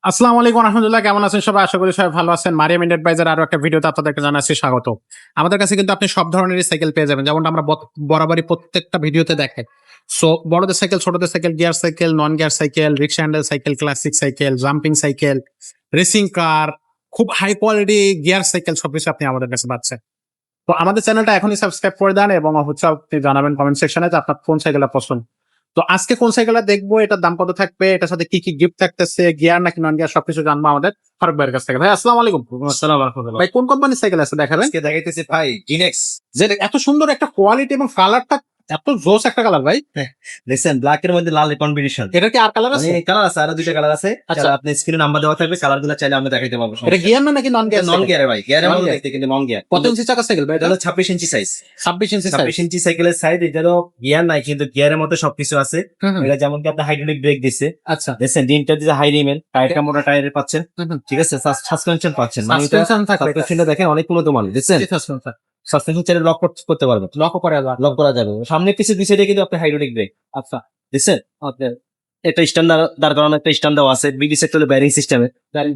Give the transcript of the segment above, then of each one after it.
আসসালামু আলাইকুম রহমতুল্লাহ, কেমন আছেন সবাই? আশা করি সবাই ভালো আছেন। মারিয়াম এন্টারপ্রাইজের আরো একটা ভিডিওতে আপনাদেরকে জানাচ্ছি স্বাগত। আমাদের কাছে কিন্তু আপনি সব ধরনেরই সাইকেল পেয়ে যাবেন, যেমনটা আমরা বরাবরই প্রত্যেকটা ভিডিওতে দেখাই। সো বড়দের সাইকেল, ছোটদের cycle, gear cycle, non gear cycle, rickshaw handle cycle, classic cycle, jumping cycle, racing car, খুব হাই কোয়ালিটি গিয়ার সাইকেল সবকিছু আপনি আমাদের কাছে পাচ্ছেন। তো আমাদের চ্যানেলটা এখনই সাবস্ক্রাইব করে দেন এবং হচ্ছে আপনি জানাবেন কমেন্ট সেকশনে যে আপনার কোন সাইকেলটা পছন্দ। তো আজকে কোন সাইকেলটা দেখবো, এটার দাম কত থাকবে, এটার সাথে কি কি গিফট থাকতেছে, গিয়ার নাকি নন গিয়ার, সবকিছু জানবো আমাদের ফারুক ভাইয়ের কাছ থেকে। ভাই আসসালামু আলাইকুম। আসসালামু আলাইকুম। ভাই কোন কোম্পানির সাইকেল আছে দেখাবেন? আজকে দেখাইতেছি ভাই জিনেক্স। যে এত সুন্দর একটা কোয়ালিটি এবং কালারটা এত জোস একটা কালার ভাই। দেখছেন ব্ল্যাক এর মধ্যে লাল কম্বিনেশন। এটা কি আর কালার আছে? কালার আছে, আরো দুইটা কালার আছে। আচ্ছা। আপনি স্ক্রিনে নাম্বার দেওয়া থাকবে, কালার গুলো চাইলে আমরা দেখাইতে পারবো। এটা গিয়ার না নাকি নন গিয়ার? নন গিয়ার ভাই, গিয়ারের মধ্যে Non-gear। দেখতে কিন্তু নন গিয়ার। কত ইঞ্চি চাকা সাইকেল ভাই? এটা হলো 26 ইঞ্চি সাইজ। 26 ইঞ্চি সাইজ। 26 ইঞ্চি সাইকেলের সাইজ। এটারও গিয়ার নাই, কিন্তু গিয়ারের মধ্যে সবকিছু আছে। এটা যেমন কি আপনি হাইড্রোলিক ব্রেক দিচ্ছে, আচ্ছা। দেখছেন ডিনটা দিচ্ছে হাই রিমের, টায়ারটা মোটা টায়ারের পাচ্ছেন, ঠিক আছে। সাসপেনশন পাচ্ছেন, মানে এটা সাসপেনশন থাকবে। সাসপেনশনটা দেখেন অনেক উন্নত মানের, দেখছেন। সাসপেনশন চাইলে লক করতে পারবেন, লক করে যাবে। লক করা যাবে। সামনে পিছে দুই সাইডে কিন্তু আপনি হাইড্রোলিক ব্রেক, আচ্ছা। দেখছেন। একটা স্ট্যান্ডার্ড দাঁড় করানো, একটা স্ট্যান্ড দেওয়া আছে, বিডি সেক্টরে ব্যারিং সিস্টেমে,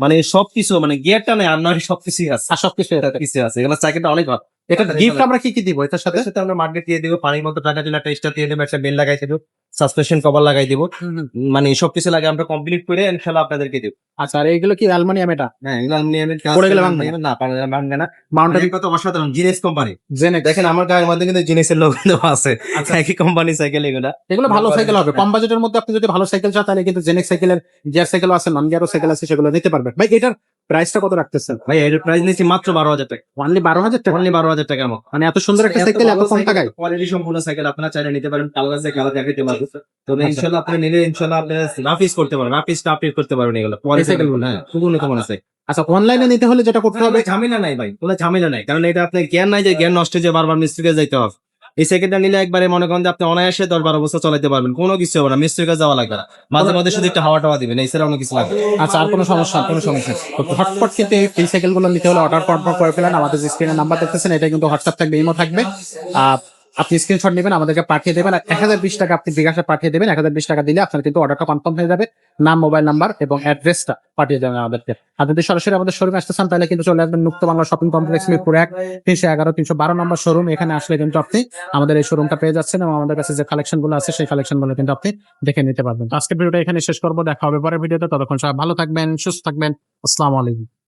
মানে সবকিছু, মানে গিয়ারটা নেই আর নয়, সবকিছুই আছে। আর সবকিছু এটাতে। কিছু আছে, এগুলো সাইকেলটা অনেক ভালো। এটা গিফট আমরা কি কি দিব এটার সাথে? সাথে আমরা মার্কেট দিয়ে দিব, পানির মতো টাকা দিলে একটা স্টার দিয়ে দেবো, একটা বেল লাগাই দেবো, সাসপেনশন কভার লাগাই দিব, মানে সবকিছু লাগে আমরা কমপ্লিট করে ইনশাআল্লাহ আপনাদেরকে দেব। আচ্ছা, আর এইগুলো কি অ্যালুমিনিয়াম? এটা হ্যাঁ, এগুলো অ্যালুমিনিয়ামের কাজ। পড়ে গেলে ভাঙবে না, ভাঙবে না। মাউন্টেন কত অসাধারণ জিনিস কোম্পানি। জেনেক্স। দেখেন আমার গায়ের মধ্যে কিন্তু জিনিসের লোগো দেওয়া আছে। আচ্ছা। একই কোম্পানি সাইকেল এগুলা। এগুলো ভালো সাইকেল হবে, কম বাজেটের মধ্যে আপনি যদি ভালো সাইকেল চান তাহলে কিন্তু জেনেক্স সাইকেলের গিয়ার সাইকেলও আছে, নন গিয়ারও সাইকেল আছে, সেগুলো নিতে পারবেন। ভাই এটার প্রাইসটা কত রাখতেছেন? ভাই এর প্রাইস নিচ্ছি মাত্র 12,000 টাকা। অনলি 12,000 টাকা? অনলি 12,000 টাকা। মানে এত সুন্দর একটা সাইকেল এত কম টাকায়? কোয়ালিটি সম্পূর্ণ সাইকেল, আপনারা চাইলে নিতে পারেন। কালার আছে, কালার দেখাইতে পারবো। তবে ইনশাআল্লাহ আপনি নিলে ইনশাআল্লাহ আপনি রাফিস করতে পারবেন, রাফিসটা আপডেট করতে পারবেন এগুলো। এই সাইকেলগুলো? হ্যাঁ, খুব উন্নত মানের আছে। আচ্ছা, অনলাইনে নিতে হলে যেটা করতে হবে, ঝামেলা নাই ভাই, কোনো ঝামেলা নাই, কারণ এটা আপনার জ্ঞান নাই যে জ্ঞান নষ্ট হয়ে যায়, বারবার মিস্ত্রিকে যাইতে হবে। এই সাইকেলটা নিলে একবারে মনে করেন যে আপনি অনায়াসে 10-12 বছর চালাতে পারবেন, কোনো কিছু হবে না, মিস্ত্রির কাছে যাওয়া লাগবে না। মাঝে মাঝে শুধু একটা হাওয়া টাওয়া দিবেন, এই ছাড়া অন্য কিছু লাগবে না। আচ্ছা, আর কোনো সমস্যা? কোনো সমস্যা তো হটপট কিন্তু এই সাইকেলগুলো নিতে হলে অর্ডার করে ফেলেন। আমাদের যে স্ক্রিনে নাম্বার দেখতেছেন এটা কিন্তু হোয়াটসঅ্যাপ থাকবে, ইমো থাকবে। আপনি স্ক্রিনশট নেবেন, আমাদেরকে পাঠিয়ে দেবেন, আর 1020 টাকা আপনি বিকাশে পাঠিয়ে দেবেন। 1020 টাকা দিলে আপনার কিন্তু অর্ডারটা কনফার্ম হয়ে যাবে। নাম, মোবাইল নাম্বার এবং অ্যাড্রেসটা পাঠিয়ে যাবেন আমাদেরকে। আর যদি সরাসরি আমাদের শোরুমে আসতে চান তাহলে কিন্তু চলে আসবেন মুক্ত বাংলা শপিং কমপ্লেক্স, মিরপুর 1, 311, 312 নম্বর শোরুম। এখানে আসলে কিন্তু আপনি আমাদের এই শোরুমটা পেয়ে যাচ্ছেন এবং আমাদের কাছে যে কালেকশন গুলো আছে সেই কালেকশন গুলো কিন্তু আপনি দেখে নিতে পারবেন। আজকের ভিডিওটা এখানে শেষ করবো, দেখা হবে পরের ভিডিওতে। ততক্ষণ সবাই ভালো থাকবেন, সুস্থ থাকবেন। আসসালামু আলাইকুম।